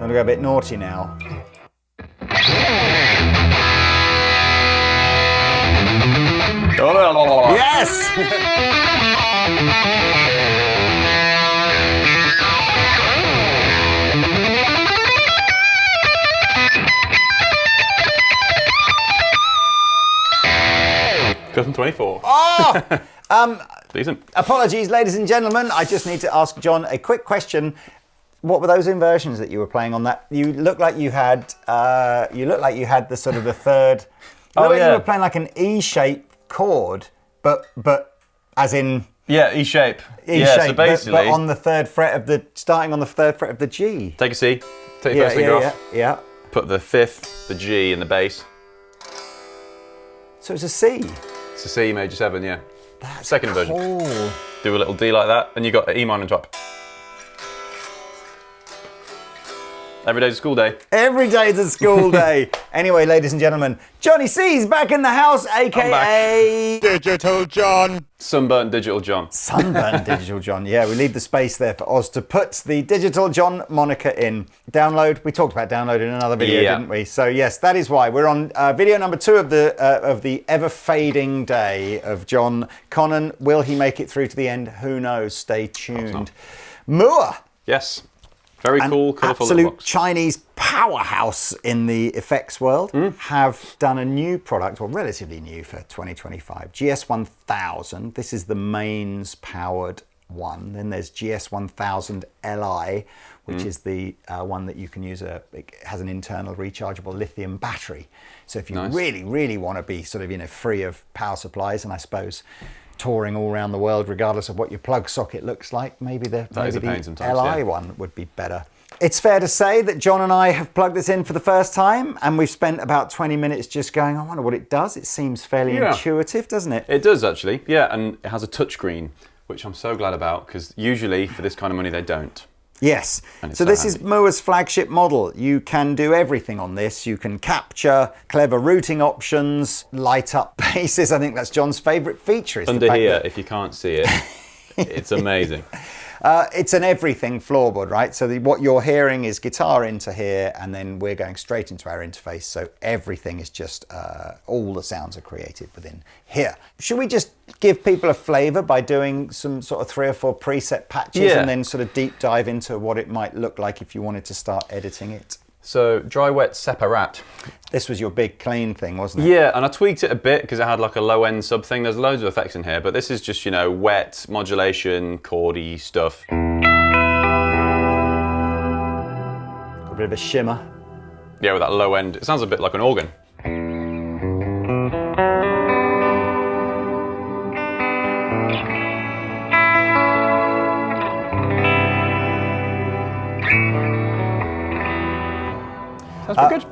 going to go a bit naughty now. Yes! Custom 24. Oh! Decent. Apologies, ladies and gentlemen. I just need to ask John a quick question. What were those inversions that you were playing on that? You look like you had. The sort of the third. Oh yeah. You were playing like an E-shape chord, but as in. Yeah, E-shape. E-shape, yeah, so basically. But on the third fret of the, starting on the third fret of the G. Take a C. Take your first finger off. Yeah. Put the fifth, the G in the bass. So it's a C. It's a C major 7, yeah. That's second inversion. Cool. Do a little D like that, and you got an E minor on top. Every day's a school day. Every day's a school day. Anyway, ladies and gentlemen, Johnny C's back in the house, aka Digital John. Sunburnt Digital John. Sunburnt Digital John. Yeah, we leave the space there for Oz to put the Digital John moniker in. Download. We talked about download in another video, didn't we? So yes, that is why we're on video number 2 of the ever fading day of John Connon. Will he make it through to the end? Who knows? Stay tuned. Mooer. Yes. Very cool, colourful absolute little box. Chinese powerhouse in the effects world have done a new product, or relatively new for 2025, GS1000. This is the mains powered one. Then there's GS1000 Li, which is the one that you can use. It has an internal rechargeable lithium battery. So if you really, really want to be sort of free of power supplies, and I suppose touring all around the world, regardless of what your plug socket looks like, maybe the Li one would be better. It's fair to say that John and I have plugged this in for the first time, and we've spent about 20 minutes just going, I wonder what it does. It seems fairly intuitive, doesn't it? It does, actually. Yeah, and it has a touchscreen, which I'm so glad about, because usually for this kind of money they don't. Yes. So this is Mooer's flagship model. You can do everything on this. You can capture, clever routing options, light up basses. I think that's John's favourite feature. Is under here, if you can't see it, it's amazing. It's an everything floorboard, right? So what you're hearing is guitar into here, and then we're going straight into our interface. So everything is just, all the sounds are created within here. Should we just give people a flavour by doing some sort of 3 or 4 preset patches and then sort of deep dive into what it might look like if you wanted to start editing it? So dry wet separate. This was your big clean thing, wasn't it? Yeah, and I tweaked it a bit because it had like a low end sub thing. There's loads of effects in here, but this is just, wet modulation, chordy stuff. Got a bit of a shimmer. Yeah, with that low end. It sounds a bit like an organ.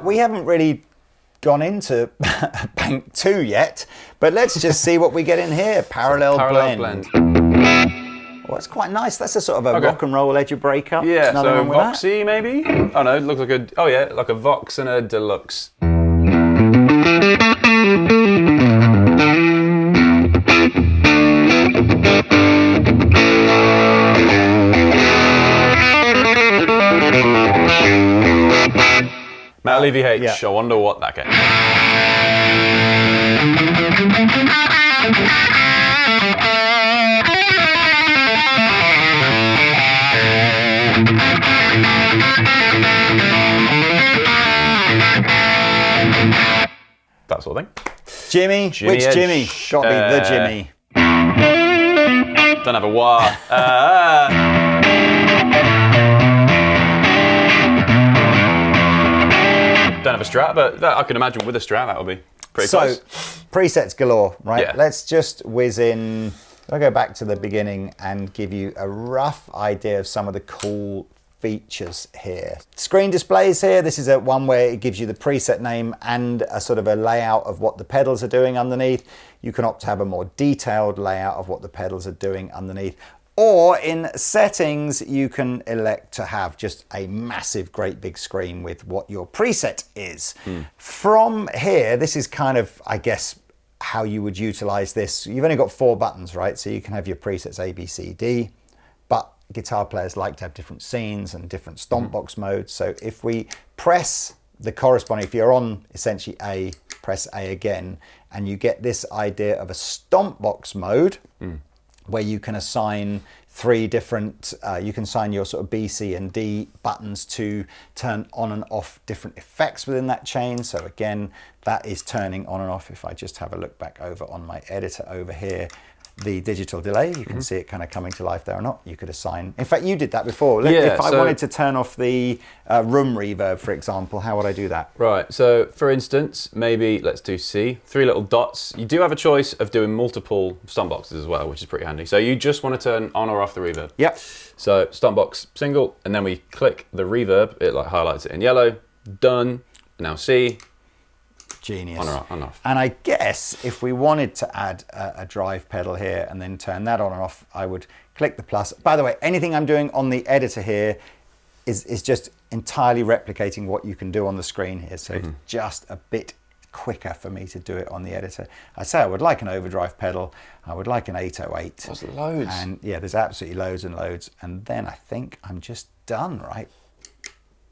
We haven't really gone into Bank 2 yet, but let's just see what we get in here. Parallel blend. Oh, that's quite nice. That's a sort of a rock and roll edge of breakup. Yeah, so Voxy maybe? Oh no, it looks like like a Vox and a Deluxe. Metal EVH, I wonder what that gets. That sort of thing. Jimmy? Which Edge. Jimmy? Got to be the Jimmy. Don't have a wah. Don't have a Strat, but I can imagine with a Strat that would be pretty close. Presets galore, right? Yeah. Let's just whiz in. I'll go back to the beginning and give you a rough idea of some of the cool features here. Screen displays here. This is one where it gives you the preset name and a sort of a layout of what the pedals are doing underneath. You can opt to have a more detailed layout of what the pedals are doing underneath. Or in settings, you can elect to have just a massive, great big screen with what your preset is. From here, this is kind of, I guess, how you would utilize this. You've only got 4 buttons, right? So you can have your presets A, B, C, D. But guitar players like to have different scenes and different stomp box modes. So if we press the corresponding, if you're on essentially A, press A again, and you get this idea of a stomp box mode where you can assign 3 different, you can assign your sort of B, C, and D buttons to turn on and off different effects within that chain. So again, that is turning on and off. If I just have a look back over on my editor over here, the digital delay, you can see it kind of coming to life there or not. You could assign, in fact, you did that before. If I wanted to turn off the room reverb, for example, how would I do that? Right, so for instance, maybe let's do C, 3 little dots. You do have a choice of doing multiple stomp boxes as well, which is pretty handy. So you just want to turn on or off the reverb. Yep. So stomp box single, and then we click the reverb, it like highlights it in yellow, done. Now C. Genius. On or off. And I guess if we wanted to add a drive pedal here and then turn that on or off, I would click the plus. By the way, anything I'm doing on the editor here is just entirely replicating what you can do on the screen here. So it's just a bit quicker for me to do it on the editor. I say I would like an overdrive pedal. I would like an 808. There's loads. And yeah, there's absolutely loads and loads. And then I think I'm just done, right?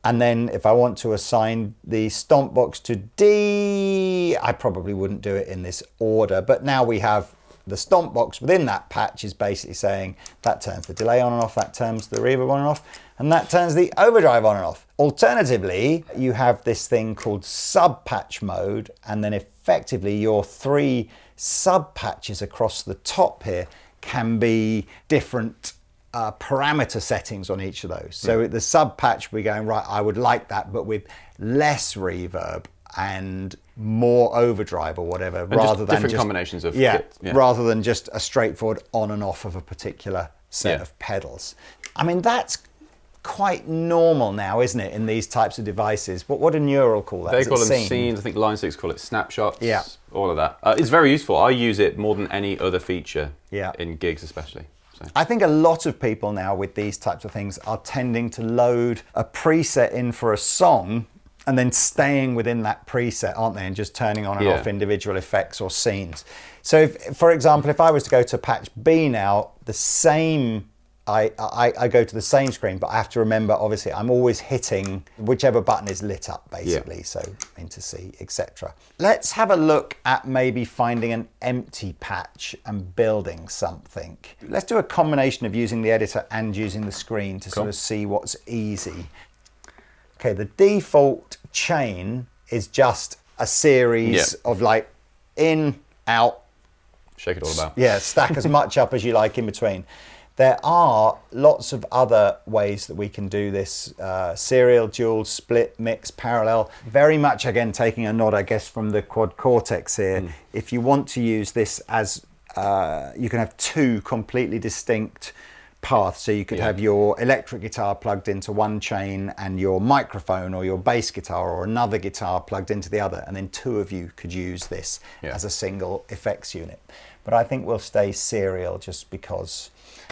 And then if I want to assign the stomp box to D, I probably wouldn't do it in this order. But now we have the stomp box within that patch is basically saying that turns the delay on and off, that turns the reverb on and off, and that turns the overdrive on and off. Alternatively, you have this thing called sub patch mode, and then effectively your 3 sub patches across the top here can be different parameter settings on each of those. So the sub patch, we're going, right, I would like that, but with less reverb and more overdrive or whatever, and rather than different combinations of kit, rather than just a straightforward on and off of a particular set of pedals. I mean, that's quite normal now, isn't it, in these types of devices? What do Neural call that? They call them scenes. I think Line 6 call it snapshots. Yeah. All of that. It's very useful. I use it more than any other feature in gigs especially. So. I think a lot of people now with these types of things are tending to load a preset in for a song and then staying within that preset, aren't they? And just turning on and off individual effects or scenes. So if, for example, if I was to go to patch B now, the same, I go to the same screen, but I have to remember, obviously, I'm always hitting whichever button is lit up, basically. So into C, etc. Let's have a look at maybe finding an empty patch and building something. Let's do a combination of using the editor and using the screen to sort of see what's easy. Okay, the default chain is just a series of like in, out. Shake it all about. Yeah, stack as much up as you like in between. There are lots of other ways that we can do this. Serial, dual, split, mix, parallel. Very much, again, taking a nod, I guess, from the Quad Cortex here. If you want to use this as, you can have 2 completely distinct paths. So you could have your electric guitar plugged into one chain and your microphone or your bass guitar or another guitar plugged into the other. And then 2 of you could use this as a single effects unit. But I think we'll stay serial just because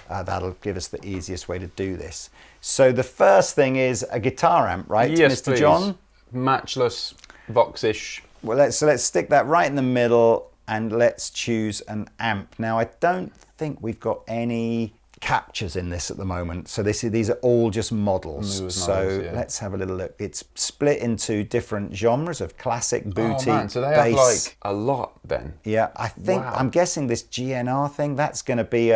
that'll give us the easiest way to do this. So the first thing is a guitar amp, right, yes, Mr. please. John? Matchless, Vox-ish. Well, let's stick that right in the middle and let's choose an amp. Now, I don't think we've got any captures in this at the moment. So these are all just models. Let's have a little look. It's split into different genres of classic, booty, so they bass. have like a lot then. Yeah, I think, I'm guessing this GNR thing, that's going to be,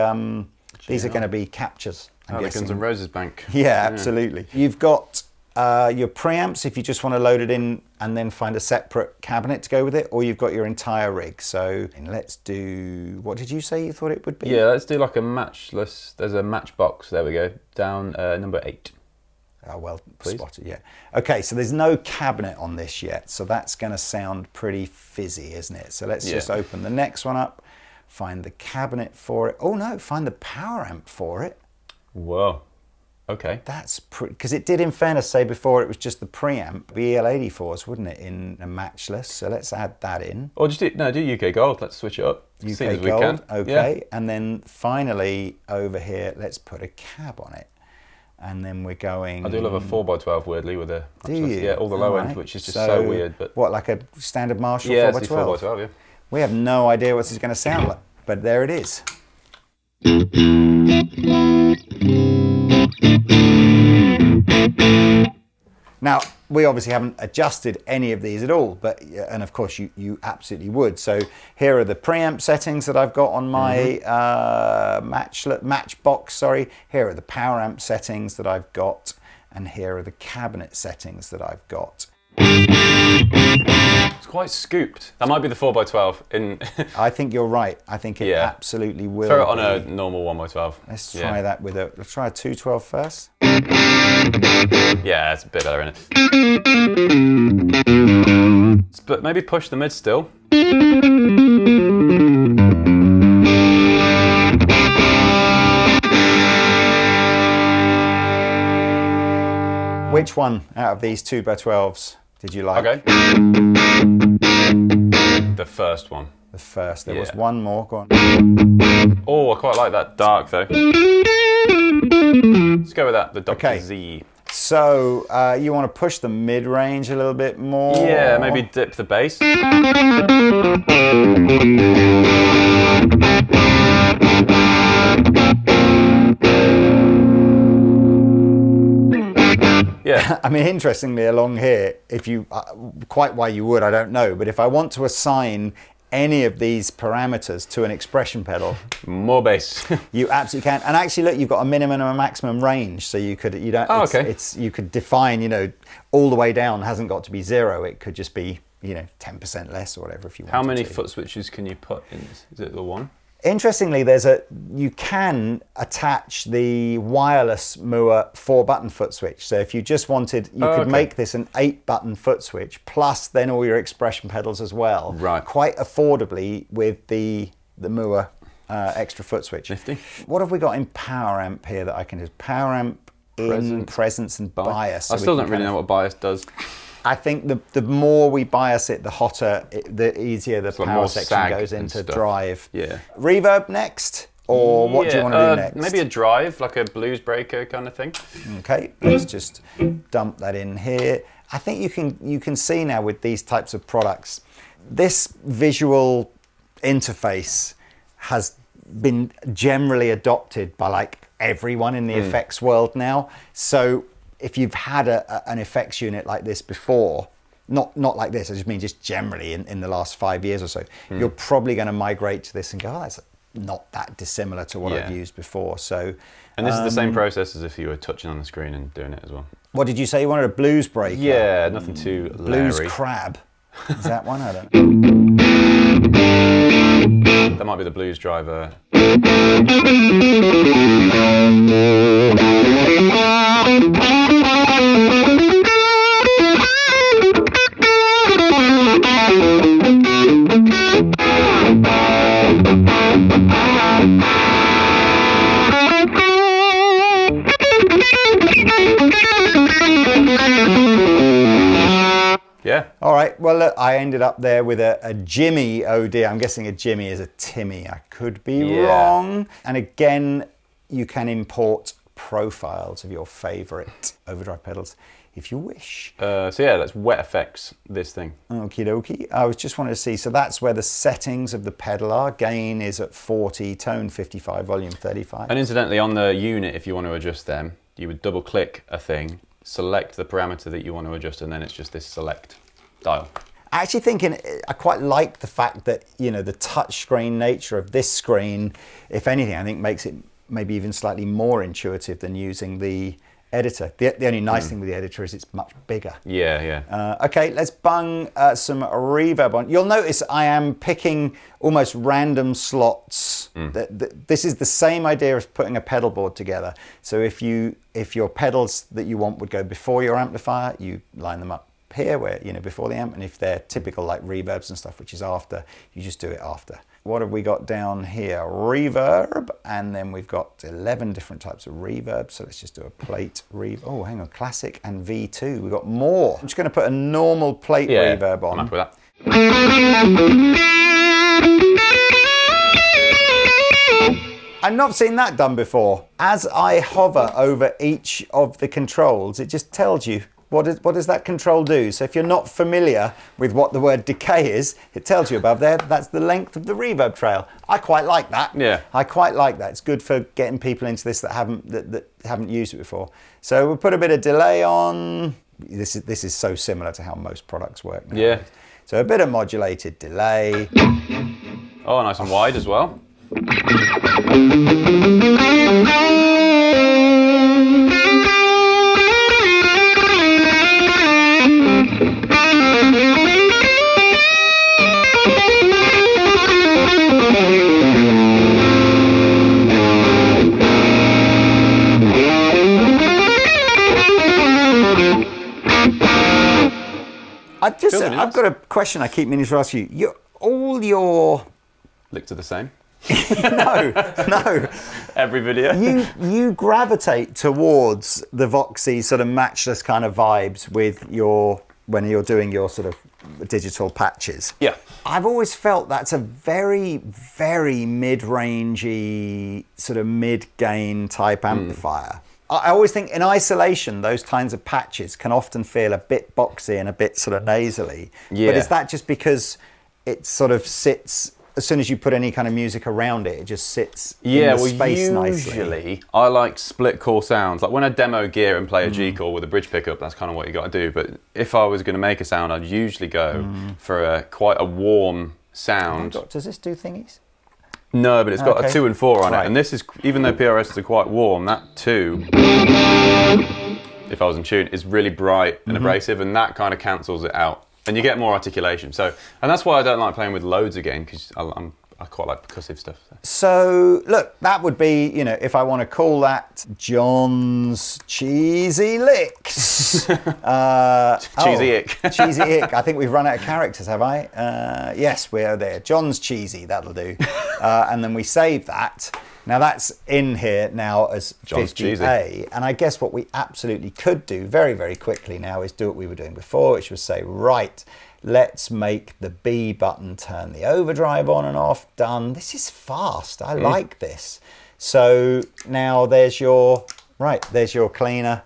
these are going to be captures. Oh, the Guns N' Roses bank. Yeah, absolutely. You've got your preamps if you just want to load it in and then find a separate cabinet to go with it, or you've got your entire rig. So let's do, what did you say you thought it would be? Yeah, let's do like a matchless, there's a matchbox, there we go, down number 8. Oh, well spotted, yeah. Okay, so there's no cabinet on this yet, so that's going to sound pretty fizzy, isn't it? So let's just open the next one up, find the cabinet for it. Oh no, find the power amp for it. Whoa. Okay. That's pretty, because it did, in fairness, say before it was just the preamp, the EL84s, wouldn't it, in a matchless? So let's add that in. Or just do UK Gold. Let's switch it up. UK Gold, okay. Yeah. And then finally over here, let's put a cab on it. And then we're going. I do love a 4x12 weirdly with a. Do you? Yeah, all the low end, which is just so weird. But what, like a standard Marshall 4x12? Yeah, it's 4x12. Yeah. We have no idea what this is going to sound like, but there it is. Now, we obviously haven't adjusted any of these at all, but, and of course you absolutely would. So here are the preamp settings that I've got on my matchbox, sorry. Here are the power amp settings that I've got, and here are the cabinet settings that I've got. It's quite scooped. That might be the 4x12 in... I think you're right. I think it absolutely will. Throw it on a normal 1x12. Let's try that with a... Let's try a 212 first. Yeah, it's a bit better, isn't it? But maybe push the mid still. Which one out of these 2x12s did you like? Okay. The first one. The first. There was one more. Go on. Oh, I quite like that dark though. Let's go with that, the Dr. Z. So you want to push the mid-range a little bit more? Yeah, maybe dip the bass. Yeah. I mean, interestingly, along here, if you, quite why you would, I don't know, but if I want to assign any of these parameters to an expression pedal, more bass. You absolutely can. And actually, look, you've got a minimum and a maximum range, so you could, you don't, you could define, you know, all the way down. Hasn't got to be 0. It could just be, you know, 10% less or whatever if you want. How many foot switches can you put in this? Is it the one? Interestingly, you can attach the wireless Mooer 4-button foot switch. So if you just wanted, you could make this an 8-button foot switch, plus then all your expression pedals as well. Right. Quite affordably with the Mooer extra foot switch. Nifty. What have we got in power amp here that I can do? Power amp in presence and bias. I still don't really know what bias does. I think the more we bias it, the hotter, the easier the power section goes into drive. Yeah. Reverb next, or what do you want to do next? Maybe a drive, like a blues breaker kind of thing. Okay, let's just dump that in here. I think you can see now with these types of products, this visual interface has been generally adopted by like everyone in the effects world now. So if you've had an effects unit like this before, not like this, I just mean just generally in the last 5 years or so, you're probably going to migrate to this and go, oh, that's not that dissimilar to what I've used before. So, and this is the same process as if you were touching on the screen and doing it as well. What did you say? You wanted a blues breaker? Yeah, nothing too Blues Larry. crab. Is that one? I don't know. That might be the blues driver. Yeah. All right. Well, look, I ended up there with a Jimmy OD. I'm guessing a Jimmy is a Timmy. I could be wrong. And again, you can import profiles of your favorite overdrive pedals if you wish. So yeah, let's wet effects this thing. Okie dokie. I was just wanted to see. So that's where the settings of the pedal are. Gain is at 40, tone 55, volume 35. And incidentally, on the unit, if you want to adjust them, you would double click a thing, select the parameter that you want to adjust, and then it's just this select dial. Actually thinking, I quite like the fact that, you know, the touch screen nature of this screen, if anything, I think makes it maybe even slightly more intuitive than using the editor. The only nice thing with the editor is it's much bigger. Yeah, yeah. Okay, let's bung some reverb on. You'll notice I am picking almost random slots. This is the same idea as putting a pedal board together. So if your pedals that you want would go before your amplifier, you line them up here where, you know, before the amp, and if they're typical like reverbs and stuff, which is after, you just do it after. What have we got down here? Reverb, and then we've got 11 different types of reverb. So let's just do a plate reverb. Oh, hang on, classic and V2. We've got more. I'm just going to put a normal plate reverb on. I'm happy with that. I've not seen that done before. As I hover over each of the controls, it just tells you what does that control do. So if you're not familiar with what the word decay is, it tells you above there, that's the length of the reverb trail. I quite like that. Yeah. I quite like that. It's good for getting people into this that haven't used it before. So we'll put a bit of delay on. this is so similar to how most products work now. Yeah. So a bit of modulated delay. Oh, nice and wide as well. I've got a question I keep meaning to ask you. All your Licks are the same. no. Every video. You gravitate towards the Voxy sort of matchless kind of vibes when you're doing your sort of digital patches. Yeah. I've always felt that's a very, very mid-rangey, sort of mid-gain type amplifier. I always think in isolation, those kinds of patches can often feel a bit boxy and a bit sort of nasally. Yeah. But is that just because it sort of sits, as soon as you put any kind of music around it, it just sits in the space nicely? Usually I like split core sounds. Like when I demo gear and play a G chord with a bridge pickup, that's kind of what you got to do. But if I was going to make a sound, I'd usually go for quite a warm sound. Does this do thingies? No, but it's got a 2 and 4 on it. And this is, even though PRSs are quite warm, that 2, if I was in tune, is really bright and abrasive, and that kind of cancels it out. And you get more articulation. And that's why I don't like playing with loads again, because I quite like percussive stuff. So, look, that would be, if I want to call that John's Cheesy Licks. Cheesy Ick. Cheesy Ick. I think we've run out of characters, have I? Yes, we are there. John's Cheesy, that'll do. And then we save that. Now that's in here now as John's 50A. Cheesy. And I guess what we absolutely could do very, very quickly now is do what we were doing before, which was say, right, let's make the B button turn the overdrive on and off. Done. This is fast. I like this. So now there's your cleaner.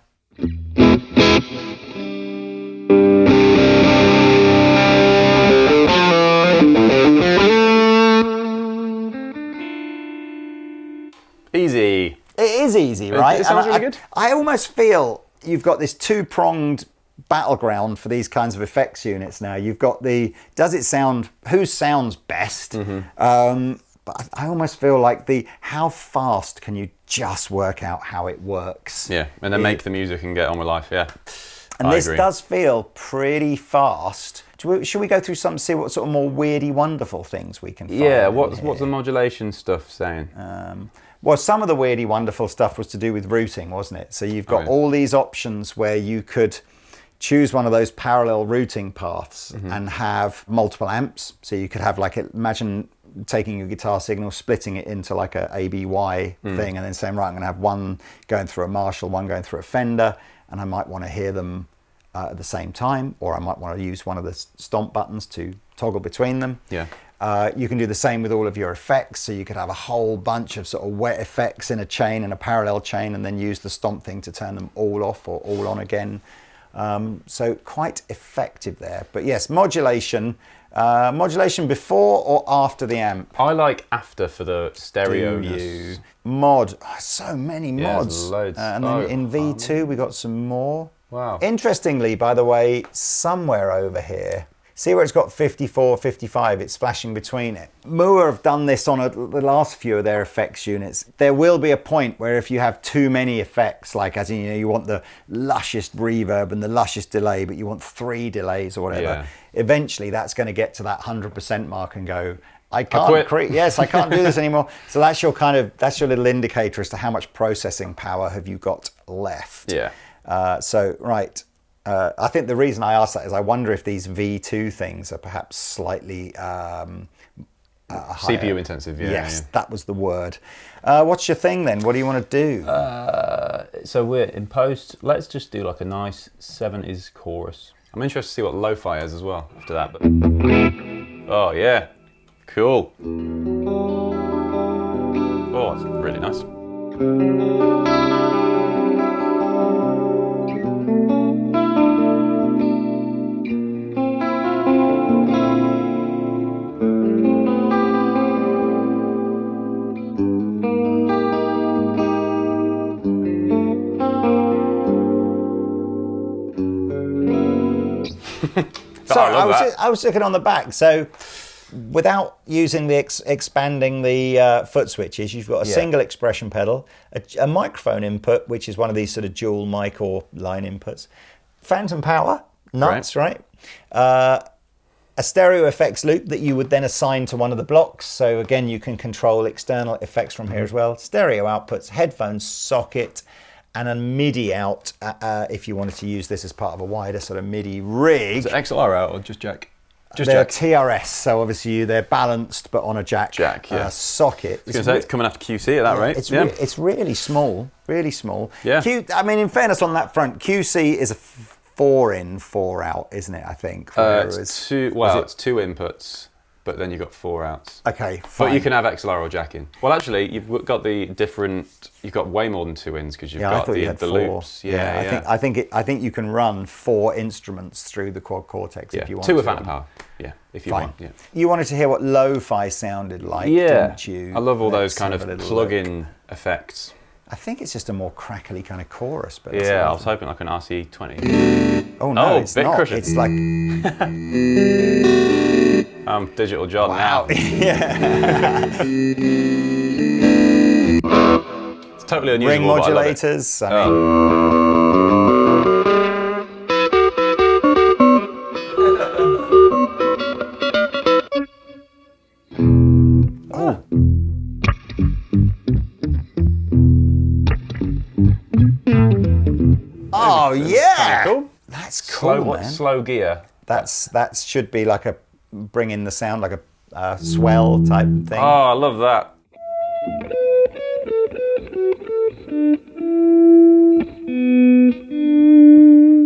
Easy. It is easy, right? It sounds really good. I almost feel you've got this two-pronged battleground for these kinds of effects units now. You've got whose sounds best, but I almost feel like how fast can you just work out how it works? Yeah, and then make the music and get on with life, yeah. And this does feel pretty fast. Should we go through some, see what sort of more weirdy, wonderful things we can find? Yeah, what's the modulation stuff saying? Well, some of the weirdy, wonderful stuff was to do with routing, wasn't it? So you've got all these options where you could choose one of those parallel routing paths and have multiple amps. So you could have imagine taking your guitar signal, splitting it into like a ABY thing, and then saying, right, I'm going to have one going through a Marshall, one going through a Fender, and I might want to hear them at the same time, or I might want to use one of the stomp buttons to toggle between them. Yeah. You can do the same with all of your effects, so you could have a whole bunch of sort of wet effects in a chain, in a parallel chain, and then use the stomp thing to turn them all off or all on again. So quite effective there. But yes, modulation before or after the amp? I like after for the stereo. So many mods. Yeah, loads. And then in V2 we got some more. Wow. Interestingly, by the way, somewhere over here, see where it's got 54, 55, it's flashing between it. Mooer have done this on the last few of their effects units. There will be a point where if you have too many effects, like as in, you want the lushest reverb and the lushest delay, but you want 3 delays or whatever, eventually that's going to get to that 100% mark and go, I can't I can't do this anymore. So that's your little indicator as to how much processing power have you got left. Yeah. I think the reason I asked that is I wonder if these V2 things are perhaps slightly higher. CPU intensive, yeah. Yes, that was the word. What's your thing then? What do you want to do? So we're in post. Let's just do like a nice 70s chorus. I'm interested to see what lo-fi is as well after that. But oh yeah, cool. Oh, it's really nice. Sorry, I was looking on the back. So without using the expanding the foot switches, you've got a single expression pedal, a microphone input, which is one of these sort of dual mic or line inputs, phantom power, nuts, right? A stereo effects loop that you would then assign to one of the blocks. So again, you can control external effects from here as well. Stereo outputs, headphone socket, and a MIDI out if you wanted to use this as part of a wider sort of MIDI rig. Is it XLR out or just jack? They're TRS, so obviously they're balanced, but on a jack socket. I was going to say, it's coming after QC at that rate. It's really small, really small. Yeah. I mean, in fairness on that front, QC is a 4 in, 4 out, isn't it, I think? It's 2 inputs, but then you've got 4 outs. Okay, fine. But you can have XLR or jack in. Well, actually, you've got you've got way more than 2 ins because you've got the loops. I think you can run 4 instruments through the quad cortex if you want 2 to. with phantom power. Yeah, if you want. Yeah. You wanted to hear what lo-fi sounded like, didn't you? I love all those kind of plug-in effects. I think it's just a more crackly kind of chorus. But yeah, I was hoping like an RC20. Oh no, it's not. Cushion. It's like digital John now. Yeah. It's totally unusual. Ring modulators. I mean. Oh. Oh yeah, cool. That's cool, man. Slow gear. That should be like a bring in the sound like a swell type thing. Oh, I love that.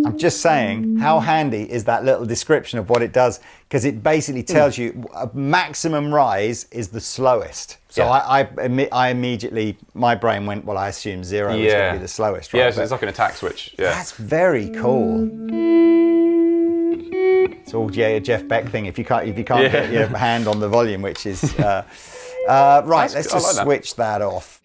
I'm just saying, how handy is that little description of what it does? Because it basically tells you a maximum rise is the slowest. So I immediately, my brain went, well, I assume 0 is going to be the slowest, right? Yeah, so it's like an attack switch. Yeah. That's very cool. It's all a Jeff Beck thing. If you can't get your hand on the volume, which is right. Let's just switch that off.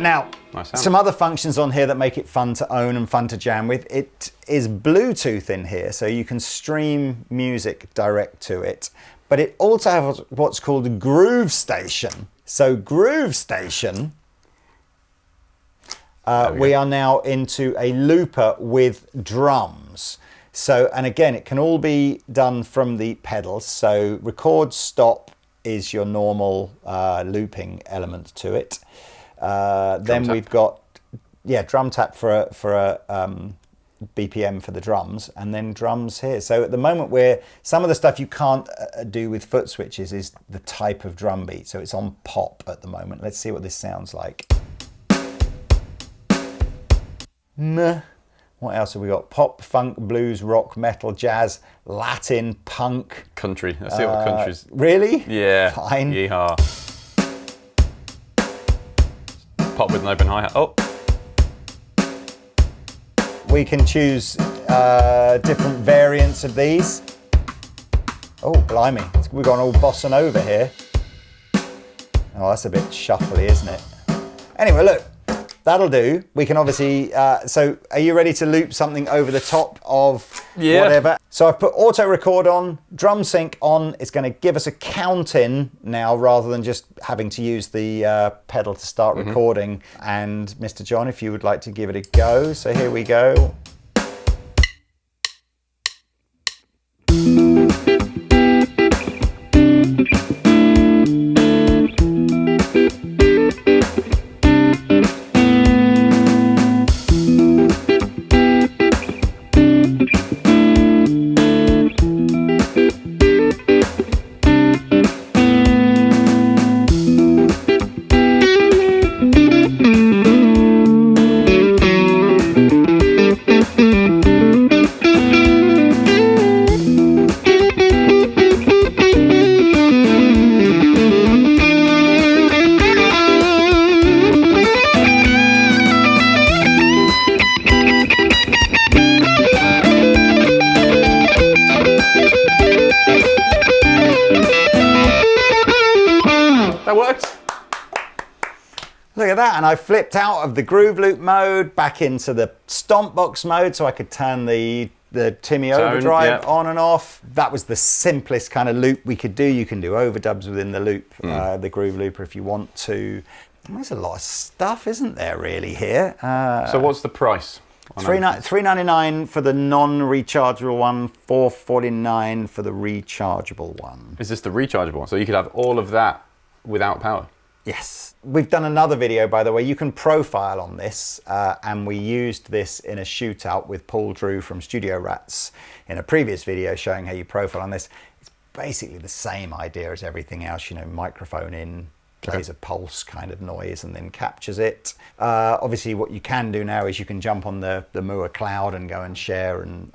Now, some other functions on here that make it fun to own and fun to jam with. It is Bluetooth in here, so you can stream music direct to it. But it also has what's called a Groove Station. So Groove Station, we are now into a looper with drums. So, and again, it can all be done from the pedals. So record stop is your normal looping element to it. Then we've got drum tap for a BPM for the drums, and then drums here. So at the moment some of the stuff you can't do with foot switches is the type of drum beat. So it's on pop at the moment. Let's see what this sounds like. What else have we got? Pop, funk, blues, rock, metal, jazz, Latin, punk. Country. Let's see what country's. Really? Yeah. Fine. Yeehaw. Pop with an open hi-hat. Oh. We can choose different variants of these. Oh, blimey. We've got an old bossa nova here. Oh, that's a bit shuffly, isn't it? Anyway, look. That'll do. We can obviously, so are you ready to loop something over the top of whatever? So I've put auto record on, drum sync on. It's going to give us a count in now rather than just having to use the pedal to start recording. And Mr. John, if you would like to give it a go. So here we go. Look at that, and I flipped out of the groove loop mode back into the stomp box mode so I could turn the Timmy overdrive on and off. That was the simplest kind of loop we could do. You can do overdubs within the loop, the groove looper if you want to. There's a lot of stuff, isn't there, really, here? So what's the price? $399 for the non-rechargeable one, $449 for the rechargeable one. Is this the rechargeable one? So you could have all of that without power? Yes. We've done another video, by the way. You can profile on this, and we used this in a shootout with Paul Drew from Studio Rats in a previous video showing how you profile on this. It's basically the same idea as everything else, you know, microphone in, plays a pulse kind of noise and then captures it. Obviously what you can do now is you can jump on the Mooer cloud and go and share and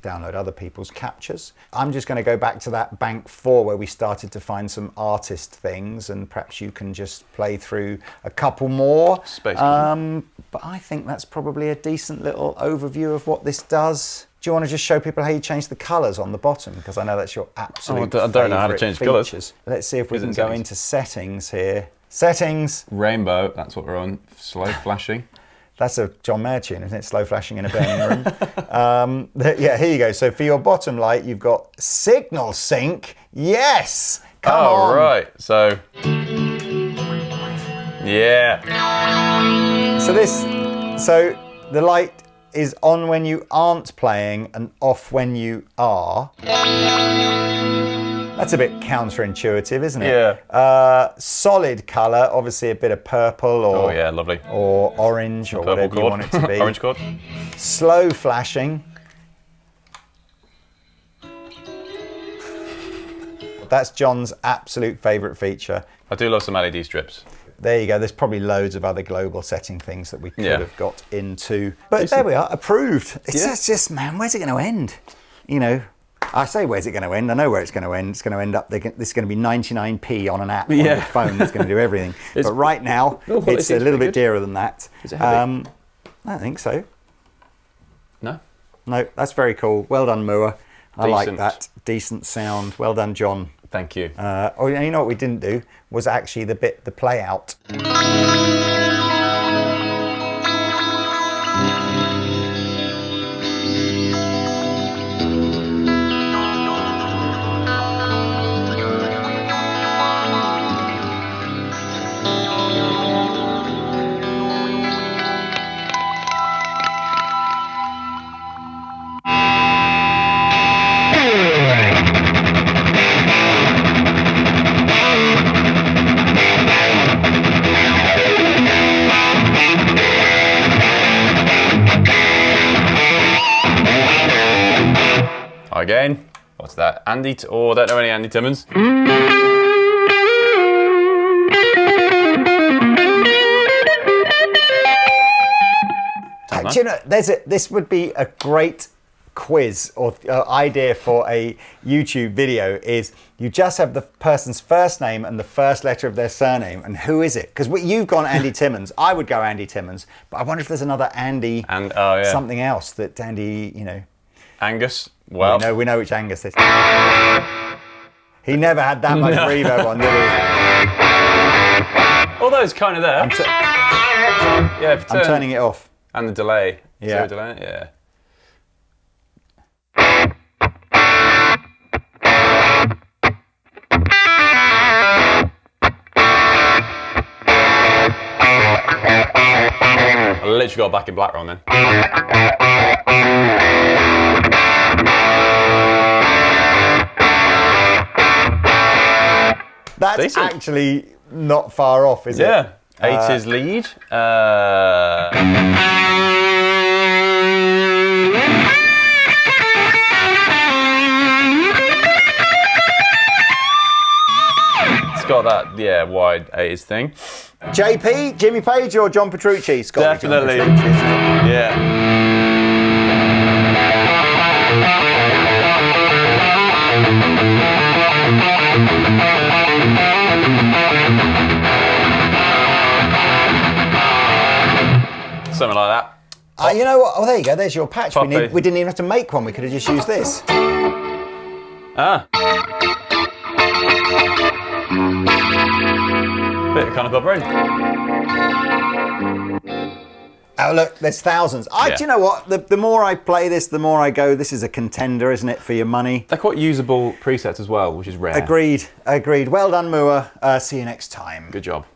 download other people's captures. I'm just going to go back to that bank 4 where we started to find some artist things, and perhaps you can just play through a couple more. But I think that's probably a decent little overview of what this does. Do you want to just show people how you change the colours on the bottom? Because I know that's your absolute I don't know how to change colours. Let's see if we can go into settings here. Settings. Rainbow, that's what we're on. Slow flashing. That's a John Mayer tune, isn't it? Slow flashing in a burning room. Yeah, here you go. So for your bottom light, you've got signal sync. Yes! Come on. Right. So, yeah. So the light is on when you aren't playing and off when you are. That's a bit counterintuitive, isn't it? Yeah. Solid colour, obviously a bit of purple or lovely. Or orange or whatever you want it to be. Orange chord. Slow flashing. That's John's absolute favourite feature. I do love some LED strips. There you go. There's probably loads of other global setting things that we could have got into. But there we are, approved. It's just, man, where's it going to end? You know, I say where's it going to end? I know where it's going to end. It's going to end up, this is going to be 99p on an app on your phone that's going to do everything. But right now, it's a little bit dearer than that. Is it heavy? I don't think so. No? No, that's very cool. Well done, Mooer. I like that. Decent sound. Well done, John. Thank you. Oh, you know what we didn't do was actually the play out. Again, what's that? I don't know any Andy Timmons. Do you know, this would be a great quiz or idea for a YouTube video. Is you just have the person's first name and the first letter of their surname, and who is it? Because you've gone Andy Timmons. I would go Andy Timmons, but I wonder if there's another Andy something else that Andy, you know. Angus. Well, we know which Angus this is. He never had that much reverb on, did he? Although it's kind of there. I'm turning it off. And the delay. Yeah. Is there a delay? Yeah. I literally got back in black wrong then. That's decent. Actually not far off, is it? Yeah. 80s lead. It's got that, wide 80s thing. JP, Jimmy Page or John Petrucci? Definitely. Yeah. Something like that. You know what? Oh, there you go. There's your patch. We didn't even have to make one. We could have just used this. bit of kind of vibrating. Oh look, there's thousands. Do you know what? The more I play this, the more I go, this is a contender, isn't it, for your money? They're quite usable presets as well, which is rare. Agreed. Well done, Mooer. See you next time. Good job.